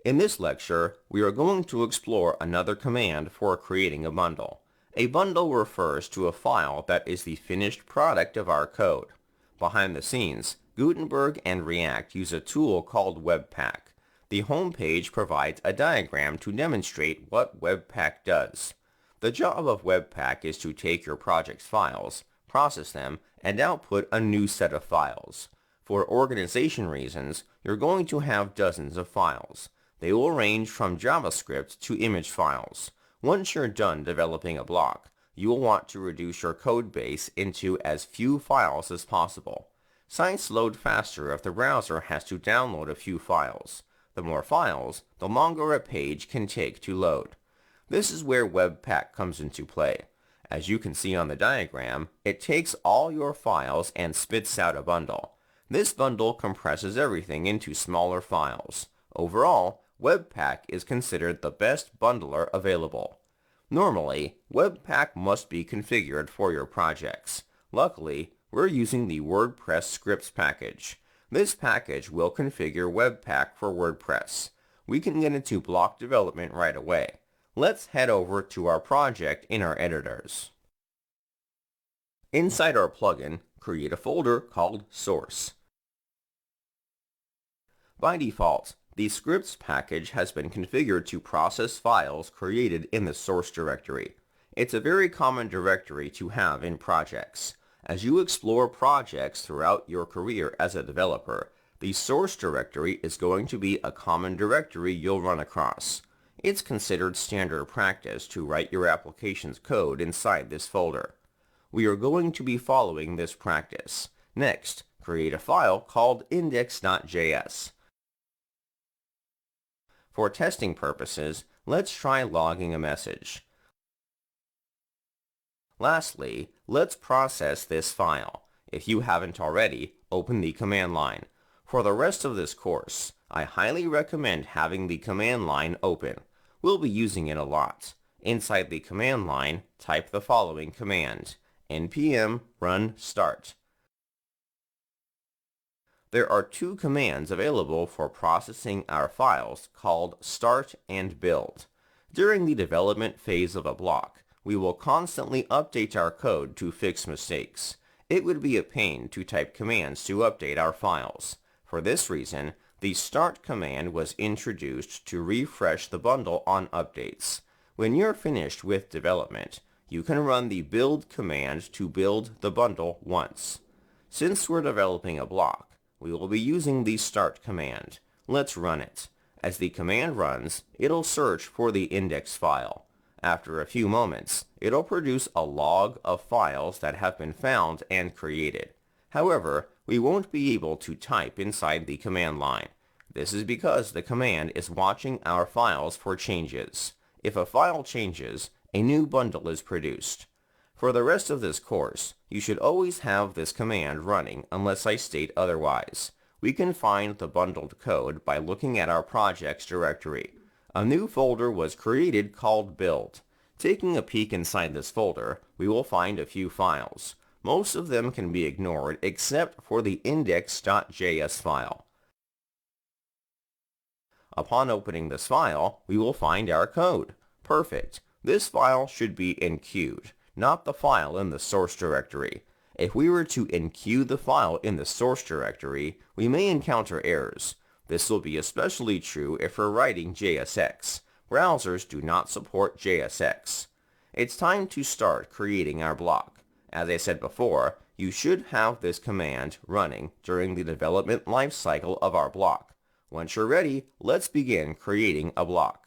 In this lecture, we are going to explore another command for creating a bundle. A bundle refers to a file that is the finished product of our code. Behind the scenes, Gutenberg and React use a tool called Webpack. The home page provides a diagram to demonstrate what Webpack does. The job of Webpack is to take your project's files, process them, and output a new set of files. For organization reasons, you're going to have dozens of files. They will range from JavaScript to image files. Once you're done developing a block, you will want to reduce your code base into as few files as possible. Sites load faster if the browser has to download a few files. The more files, the longer a page can take to load. This is where Webpack comes into play. As you can see on the diagram, it takes all your files and spits out a bundle. This bundle compresses everything into smaller files. Overall, Webpack is considered the best bundler available. Normally, Webpack must be configured for your projects. Luckily, we're using the WordPress scripts package. This package will configure Webpack for WordPress. We can get into block development right away. Let's head over to our project in our editors. Inside our plugin, create a folder called Source. By default, the scripts package has been configured to process files created in the source directory. It's a very common directory to have in projects. As you explore projects throughout your career as a developer, the source directory is going to be a common directory you'll run across. It's considered standard practice to write your application's code inside this folder. We are going to be following this practice. Next, create a file called index.js. For testing purposes, let's try logging a message. Lastly, let's process this file. If you haven't already, open the command line. For the rest of this course, I highly recommend having the command line open. We'll be using it a lot. Inside the command line, type the following command: npm run start. There are two commands available for processing our files called start and build. During the development phase of a block, we will constantly update our code to fix mistakes. It would be a pain to type commands to update our files. For this reason, the start command was introduced to refresh the bundle on updates. When you're finished with development, you can run the build command to build the bundle once. Since we're developing a block, we will be using the start command. Let's run it. As the command runs, it'll search for the index file. After a few moments, it'll produce a log of files that have been found and created. However, we won't be able to type inside the command line. This is because the command is watching our files for changes. If a file changes, a new bundle is produced. For the rest of this course, you should always have this command running unless I state otherwise. We can find the bundled code by looking at our projects directory. A new folder was created called build. Taking a peek inside this folder, we will find a few files. Most of them can be ignored except for the index.js file. Upon opening this file, we will find our code. Perfect. This file should be enqueued, not the file in the source directory. If we were to enqueue the file in the source directory, we may encounter errors. This will be especially true if we're writing JSX. Browsers do not support JSX. It's time to start creating our block. As I said before, you should have this command running during the development lifecycle of our block. Once you're ready, let's begin creating a block.